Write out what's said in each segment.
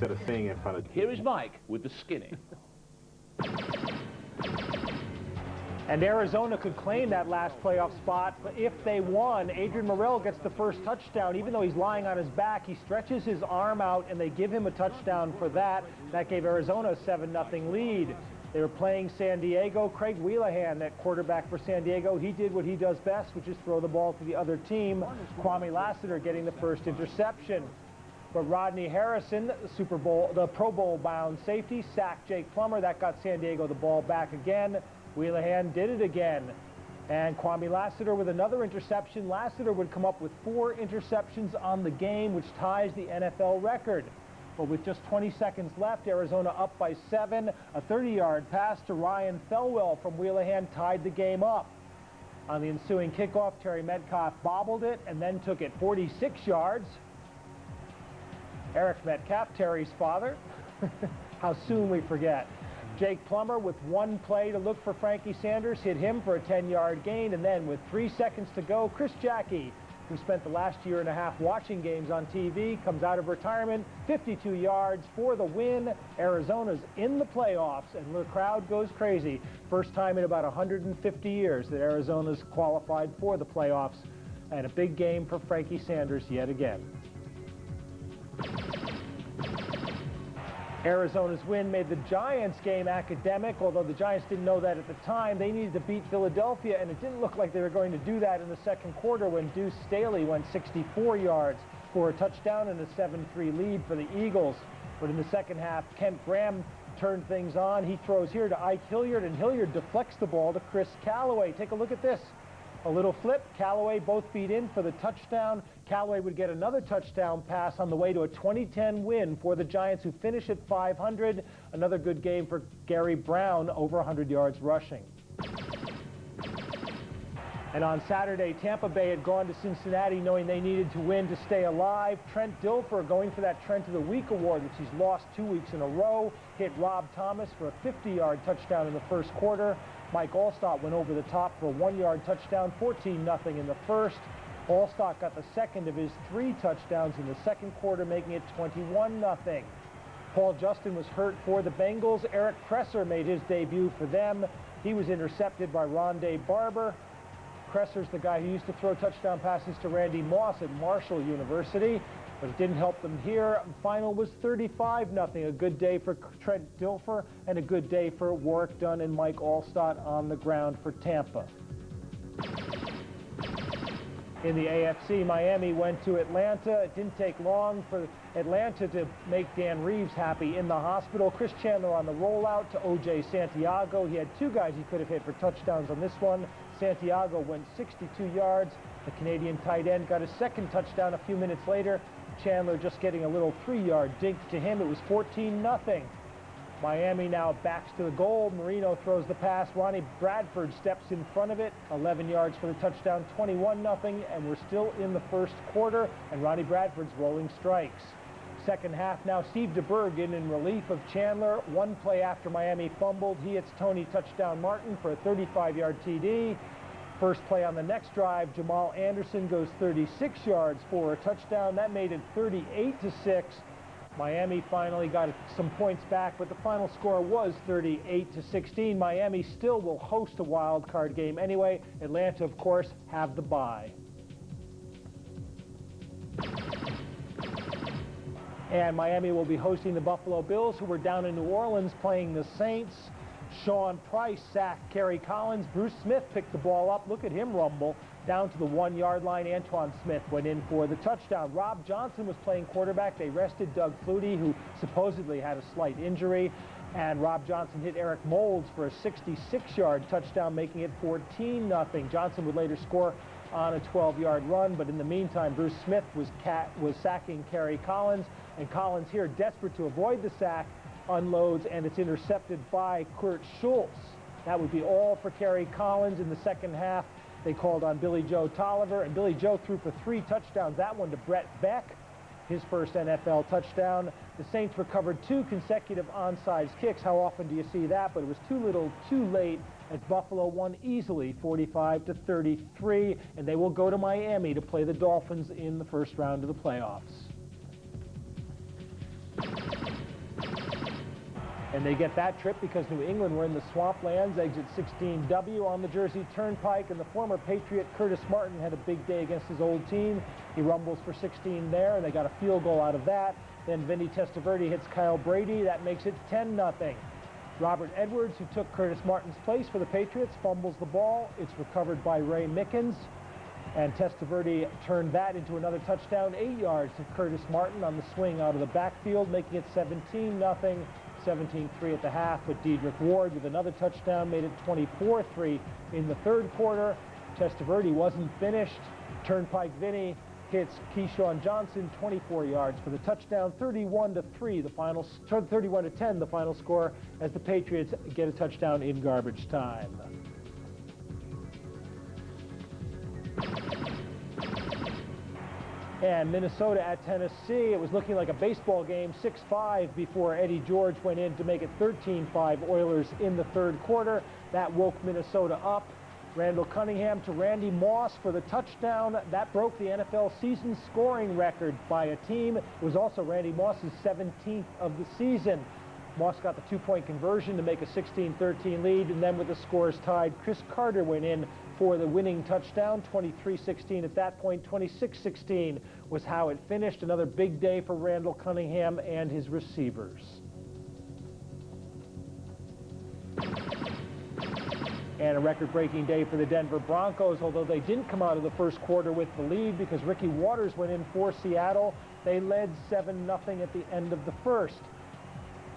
Instead of singing in front of Here is Mike with the skinny. And Arizona could claim that last playoff spot, but if they won, Adrian Morrell gets the first touchdown. Even though he's lying on his back, he stretches his arm out, and they give him a touchdown for that. That gave Arizona a 7-0 lead. They were playing San Diego. Craig Wheelahan, that quarterback for San Diego, he did what he does best, which is throw the ball to the other team. Kwame Lassiter getting the first interception. But Rodney Harrison, the Pro Bowl bound safety, sacked Jake Plummer. That got San Diego the ball back again. Wheelahan did it again. And Kwame Lassiter with another interception. Lassiter would come up with 4 interceptions on the game, which ties the NFL record. But with just 20 seconds left, Arizona up by 7. A 30-yard pass to Ryan Thelwell from Wheelahan tied the game up. On the ensuing kickoff, Terry Metcalf bobbled it and then took it 46 yards. Eric Metcalf, Terry's father. How soon we forget. Jake Plummer, with one play to look for Frankie Sanders, hit him for a 10-yard gain. And then with 3 seconds to go, Chris Jackie, who spent the last year and a half watching games on TV, comes out of retirement, 52 yards for the win. Arizona's in the playoffs, and the crowd goes crazy. First time in about 150 years that Arizona's qualified for the playoffs. And a big game for Frankie Sanders yet again. Arizona's win made the Giants game academic, although the Giants didn't know that at the time. They needed to beat Philadelphia, and it didn't look like they were going to do that in the second quarter when Deuce Staley went 64 yards for a touchdown and a 7-3 lead for the Eagles. But in the second half, Kent Graham turned things on. He throws here to Ike Hilliard, and Hilliard deflects the ball to Chris Callaway. Take a look at this. A little flip, Callaway both feet in for the touchdown. Callaway would get another touchdown pass on the way to a 2010 win for the Giants, who finish at 500. Another good game for Gary Brown, over 100 yards rushing. And on Saturday, Tampa Bay had gone to Cincinnati knowing they needed to win to stay alive. Trent Dilfer, going for that Trent of the Week award, which he's lost 2 weeks in a row, hit Rob Thomas for a 50-yard touchdown in the first quarter. Mike Allstott went over the top for a 1-yard touchdown, 14-0 in the first. Allstott got the second of his 3 touchdowns in the second quarter, making it 21-0. Paul Justin was hurt for the Bengals. Eric Kresser made his debut for them. He was intercepted by Rondé Barber. Kresser's the guy who used to throw touchdown passes to Randy Moss at Marshall University, but it didn't help them here. Final was 35-0. A good day for Trent Dilfer and a good day for Warwick Dunn and Mike Allstott on the ground for Tampa. In the AFC, Miami went to Atlanta. It didn't take long for Atlanta to make Dan Reeves happy in the hospital. Chris Chandler on the rollout to O.J. Santiago. He had 2 guys he could have hit for touchdowns on this one. Santiago went 62 yards. The Canadian tight end got his second touchdown a few minutes later. Chandler just getting a little 3-yard dink to him. It was 14-0. Miami now backs to the goal. Marino throws the pass. Ronnie Bradford steps in front of it. 11 yards for the touchdown, 21-0. And we're still in the first quarter, and Ronnie Bradford's rolling strikes. Second half now, Steve DeBerg in relief of Chandler. 1 play after Miami fumbled, he hits Tony Touchdown Martin for a 35-yard TD. First play on the next drive, Jamal Anderson goes 36 yards for a touchdown. That made it 38-6. Miami finally got some points back, but the final score was 38-16. Miami still will host a wild card game anyway. Atlanta, of course, have the bye. And Miami will be hosting the Buffalo Bills, who were down in New Orleans playing the Saints. Sean Price sacked Kerry Collins. Bruce Smith picked the ball up. Look at him rumble down to the 1-yard line. Antoine Smith went in for the touchdown. Rob Johnson was playing quarterback. They rested Doug Flutie, who supposedly had a slight injury. And Rob Johnson hit Eric Moulds for a 66-yard touchdown, making it 14-0. Johnson would later score on a 12-yard run, but in the meantime, Bruce Smith was sacking Kerry Collins, and Collins here, desperate to avoid the sack, unloads, and it's intercepted by Kurt Schultz. That would be all for Kerry Collins. In the second half, they called on Billy Joe Tolliver, and Billy Joe threw for 3 touchdowns. That one to Brett Beck, his first NFL touchdown. The Saints recovered 2 consecutive onside kicks. How often do you see that? But it was too little, too late, as Buffalo won easily, 45-33, and they will go to Miami to play the Dolphins in the first round of the playoffs. And they get that trip because New England were in the swamplands, exit 16W on the Jersey Turnpike, and the former Patriot Curtis Martin had a big day against his old team. He rumbles for 16 there, and they got a field goal out of that. Then Vinny Testaverde hits Kyle Brady. That makes it 10-0. Robert Edwards, who took Curtis Martin's place for the Patriots, fumbles the ball. It's recovered by Ray Mickens. And Testaverde turned that into another touchdown, 8 yards to Curtis Martin on the swing out of the backfield, making it 17-0. 17-3 at the half, but Dedrick Ward with another touchdown made it 24-3 in the third quarter. Testaverde wasn't finished. Turnpike Vinny hits Keyshawn Johnson, 24 yards for the touchdown. 31-3 the final, 31-10 the final score as the Patriots get a touchdown in garbage time. And Minnesota at Tennessee, it was looking like a baseball game, 6-5 before Eddie George went in to make it 13-5 Oilers in the third quarter. That woke Minnesota up. Randall Cunningham to Randy Moss for the touchdown. That broke the NFL season scoring record by a team. It was also Randy Moss's 17th of the season. Moss got the two-point conversion to make a 16-13 lead, and then with the scores tied, Chris Carter went in for the winning touchdown, 23-16 at that point. 26-16 was how it finished. Another big day for Randall Cunningham and his receivers. And a record-breaking day for the Denver Broncos, although they didn't come out of the first quarter with the lead because Ricky Waters went in for Seattle. They led 7-0 at the end of the first.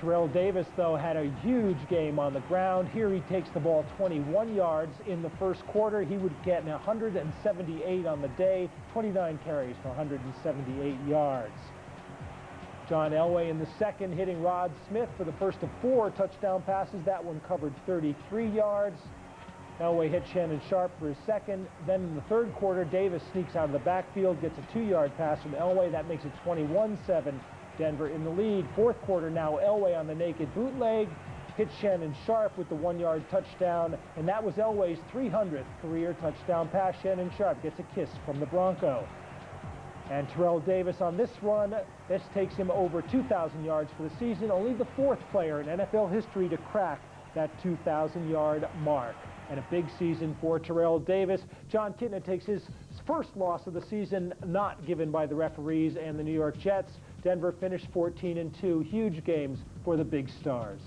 Terrell Davis, though, had a huge game on the ground. Here he takes the ball 21 yards in the first quarter. He would get 178 on the day, 29 carries for 178 yards. John Elway in the second hitting Rod Smith for the first of 4 touchdown passes. That one covered 33 yards. Elway hit Shannon Sharp for his second. Then in the third quarter, Davis sneaks out of the backfield, gets a 2-yard pass from Elway. That makes it 21-7. Denver in the lead. Fourth quarter now, Elway on the naked bootleg, hits Shannon Sharp with the 1-yard touchdown, and that was Elway's 300th career touchdown pass. Shannon Sharp gets a kiss from the Bronco. And Terrell Davis on this run, this takes him over 2,000 yards for the season, only the 4th player in NFL history to crack that 2,000-yard mark. And a big season for Terrell Davis. John Kitna takes his first loss of the season, not given by the referees and the New York Jets. Denver finished 14-2. Huge games for the big stars.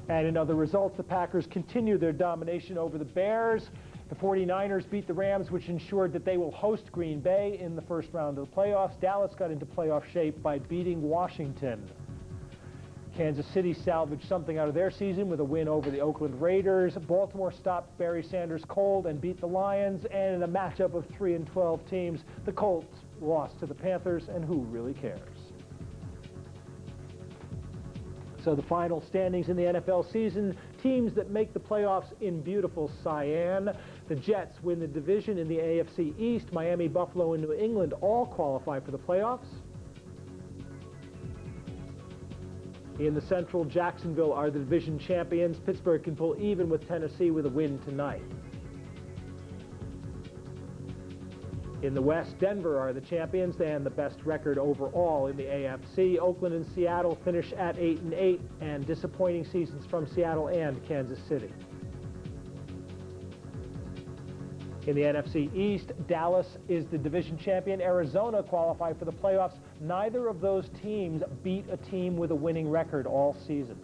And in other results, the Packers continue their domination over the Bears. The 49ers beat the Rams, which ensured that they will host Green Bay in the first round of the playoffs. Dallas got into playoff shape by beating Washington. Kansas City salvaged something out of their season with a win over the Oakland Raiders. Baltimore stopped Barry Sanders cold and beat the Lions. And in a matchup of 3-12 teams, the Colts lost to the Panthers, and who really cares? So the final standings in the NFL season, teams that make the playoffs in beautiful cyan. The Jets win the division in the AFC East. Miami, Buffalo, and New England all qualify for the playoffs. In the Central, Jacksonville are the division champions. Pittsburgh can pull even with Tennessee with a win tonight. In the West, Denver are the champions and the best record overall in the AFC. Oakland and Seattle finish at 8-8, and disappointing seasons from Seattle and Kansas City. In the NFC East, Dallas is the division champion. Arizona qualify for the playoffs. Neither of those teams beat a team with a winning record all season.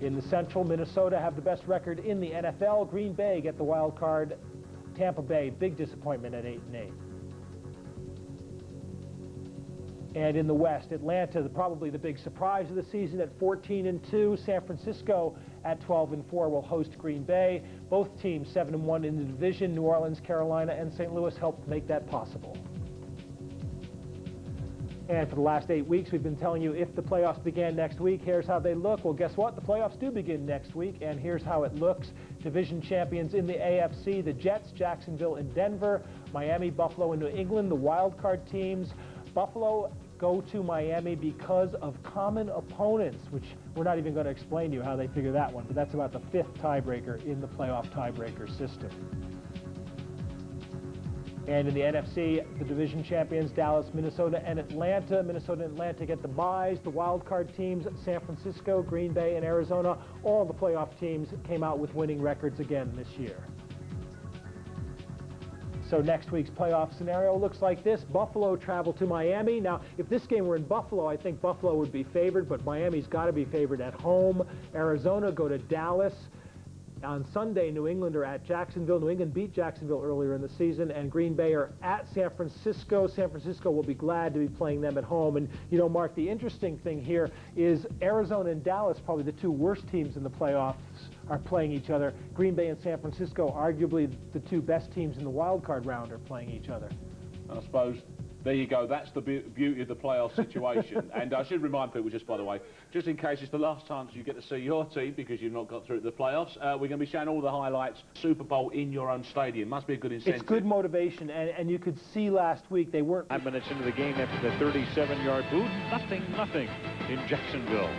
In the Central, Minnesota have the best record in the NFL. Green Bay get the wild card. Tampa Bay, big disappointment at 8-8. And in the West, Atlanta, probably the big surprise of the season at 14-2. San Francisco at 12-4 will host Green Bay. Both teams 7-1 in the division. New Orleans, Carolina, and St. Louis helped make that possible. And for the last 8 weeks, we've been telling you if the playoffs began next week, here's how they look. Well, guess what? The playoffs do begin next week, and here's how it looks. Division champions in the AFC, the Jets, Jacksonville, and Denver. Miami, Buffalo, and New England, the wild card teams. Buffalo go to Miami because of common opponents, which we're not even going to explain to you how they figure that one, but that's about the 5th tiebreaker in the playoff tiebreaker system. And in the NFC, the division champions, Dallas, Minnesota, and Atlanta. Minnesota and Atlanta get the byes. The wild card teams, San Francisco, Green Bay, and Arizona, all the playoff teams came out with winning records again this year. So next week's playoff scenario looks like this. Buffalo travel to Miami. Now, if this game were in Buffalo, I think Buffalo would be favored, but Miami's got to be favored at home. Arizona go to Dallas. On Sunday, New England are at Jacksonville. New England beat Jacksonville earlier in the season, and Green Bay are at San Francisco. San Francisco will be glad to be playing them at home. And, you know, Mark, the interesting thing here is Arizona and Dallas, probably the two worst teams in the playoffs, are playing each other. Green Bay and San Francisco, arguably the two best teams in the wild card round, are playing each other. I suppose, there you go, that's the beauty of the playoff situation. And I should remind people, just by the way, just in case it's the last chance you get to see your team because you've not got through to the playoffs, we're going to be showing all the highlights, Super Bowl in your own stadium. Must be a good incentive. It's good motivation, and you could see last week they weren't... 5 minutes into the game after the 37-yard boot, nothing in Jacksonville.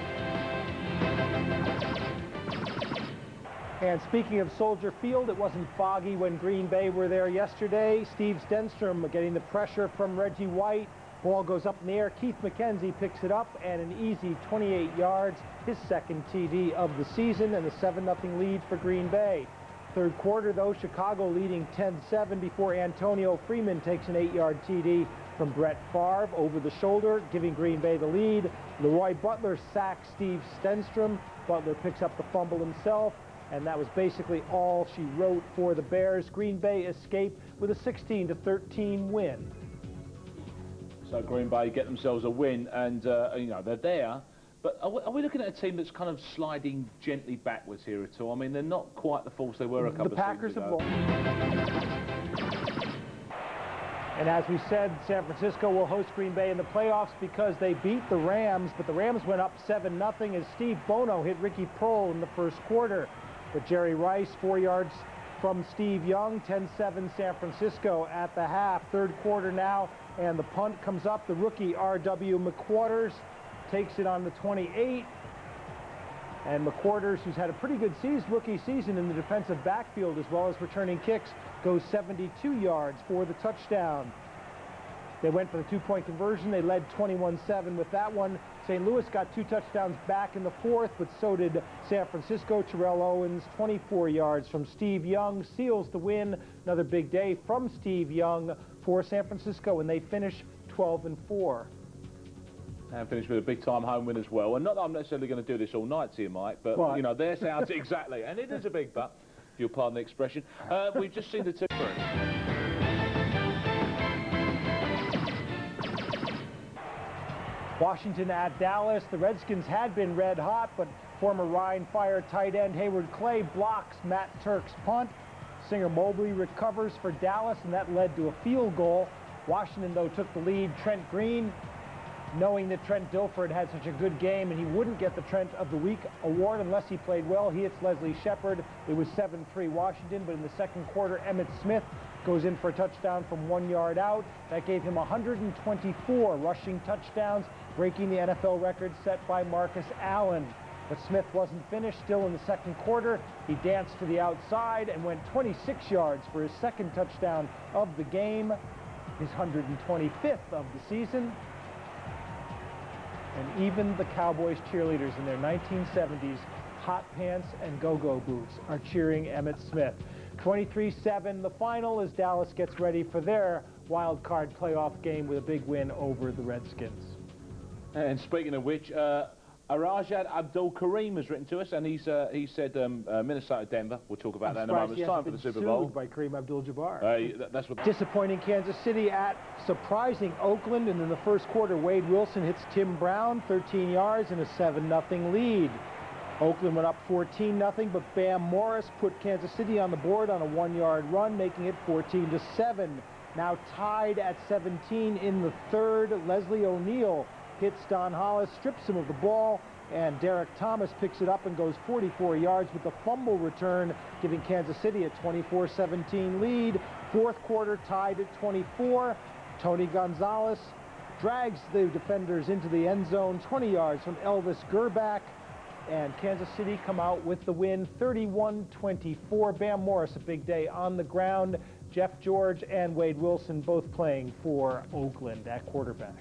And speaking of Soldier Field, it wasn't foggy when Green Bay were there yesterday. Steve Stenstrom getting the pressure from Reggie White. Ball goes up in the air. Keith McKenzie picks it up, and an easy 28 yards, his second TD of the season, and a 7-0 lead for Green Bay. Third quarter, though, Chicago leading 10-7 before Antonio Freeman takes an 8-yard TD from Brett Favre over the shoulder, giving Green Bay the lead. Leroy Butler sacks Steve Stenstrom. Butler picks up the fumble himself. And that was basically all she wrote for the Bears. Green Bay escape with a 16-13 win. So Green Bay get themselves a win, and you know, they're there. But are we looking at a team that's kind of sliding gently backwards here at all? I mean, they're not quite the force they were a couple of seasons ago. The Packers have won. And as we said, San Francisco will host Green Bay in the playoffs because they beat the Rams, but the Rams went up 7-0 as Steve Bono hit Ricky Prohl in the first quarter. But Jerry Rice, 4 yards from Steve Young, 10-7 San Francisco at the half. Third quarter now, and the punt comes up. The rookie R.W. McQuarters takes it on the 28. And McQuarters, who's had a pretty good rookie season in the defensive backfield as well as returning kicks, goes 72 yards for the touchdown. They went for the two-point conversion. They led 21-7 with that one. St. Louis got 2 touchdowns back in the fourth, but so did San Francisco. Terrell Owens, 24 yards from Steve Young, seals the win. Another big day from Steve Young for San Francisco, and they finish 12-4. And finish with a big-time home win as well. And not that I'm necessarily going to do this all night to you, Mike, but, you know, their sounds exactly. And it is a big but, if you'll pardon the expression. We've just seen the two. Washington at Dallas. The Redskins had been red hot, but former Ryan Fire tight end Hayward Clay blocks Matt Turk's punt. Singer Mobley recovers for Dallas, and that led to a field goal. Washington, though, took the lead. Trent Green, knowing that Trent Dilford had such a good game and he wouldn't get the Trent of the Week award unless he played well, he hits Leslie Shepard. It was 7-3 Washington, but in the second quarter, Emmitt Smith goes in for a touchdown from 1 yard out. That gave him 124 rushing touchdowns, breaking the NFL record set by Marcus Allen. But Smith wasn't finished. Still in the second quarter, he danced to the outside and went 26 yards for his second touchdown of the game, his 125th of the season. And even the Cowboys cheerleaders in their 1970s hot pants and go-go boots are cheering Emmitt Smith. 23-7 the final as Dallas gets ready for their wild card playoff game with a big win over the Redskins. And speaking of which, Arajad Abdul-Kareem has written to us, and he said Minnesota, Denver. We'll talk about that in a moment. It's time for the Super Bowl. By Kareem Abdul-Jabbar. That's what. Disappointing Kansas City at surprising Oakland, and in the first quarter, Wade Wilson hits Tim Brown, 13 yards, and a 7-0 lead. Oakland went up 14-0, but Bam Morris put Kansas City on the board on a 1 yard run, making it 14-7. Now tied at 17 in the third. Leslie O'Neal hits Don Hollis, strips him of the ball, and Derek Thomas picks it up and goes 44 yards with the fumble return, giving Kansas City a 24-17 lead. Fourth quarter tied at 24. Tony Gonzalez drags the defenders into the end zone, 20 yards from Elvis Gerbach, and Kansas City come out with the win, 31-24. Bam Morris, a big day on the ground. Jeff George and Wade Wilson both playing for Oakland at quarterback.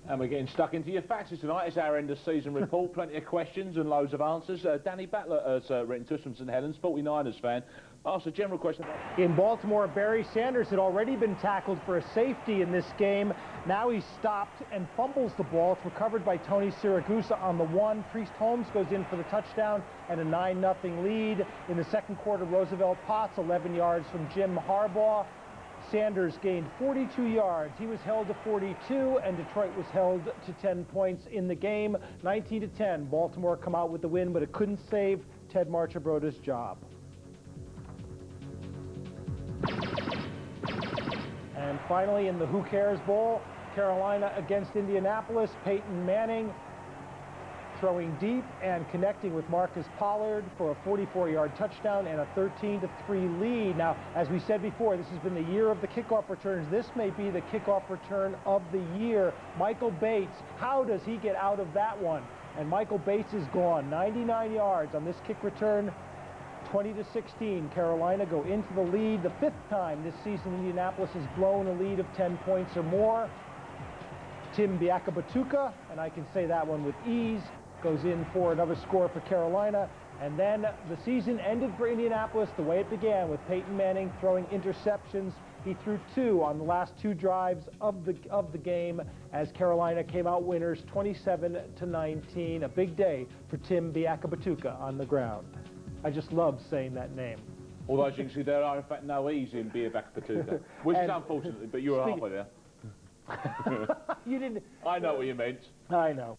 And we're getting stuck into your faxes tonight. It's our end of season report. Plenty of questions and loads of answers. Danny Battler has written to us from St Helens, 49ers fan. Asked a general question. In Baltimore, Barry Sanders had already been tackled for a safety in this game. Now he's stopped and fumbles the ball. It's recovered by Tony Siragusa on the 1. Priest Holmes goes in for the touchdown and a 9-0 lead. In the second quarter, Roosevelt Potts, 11 yards from Jim Harbaugh. Sanders gained 42 yards. He was held to 42, and Detroit was held to 10 points in the game. 19-10. Baltimore come out with the win, but it couldn't save Ted Marchibroda's job. And finally, in the Who Cares Bowl, Carolina against Indianapolis, Peyton Manning throwing deep and connecting with Marcus Pollard for a 44-yard touchdown and a 13-3 lead. Now, as we said before, this has been the year of the kickoff returns. This may be the kickoff return of the year. Michael Bates, how does he get out of that one? And Michael Bates is gone. 99 yards on this kick return. 20-16, Carolina go into the lead. The 5th time this season Indianapolis has blown a lead of 10 points or more. Tim Biakabatuka, and I can say that one with ease, goes in for another score for Carolina. And then the season ended for Indianapolis the way it began, with Peyton Manning throwing interceptions. He threw 2 on the last 2 drives of the game as Carolina came out winners 27-19. A big day for Tim Biakabatuka on the ground. I just love saying that name. Although, as you can see, there are, in fact, no E's in Biakabatuka, which is unfortunate, but you were halfway there. You didn't... I know what you meant. I know.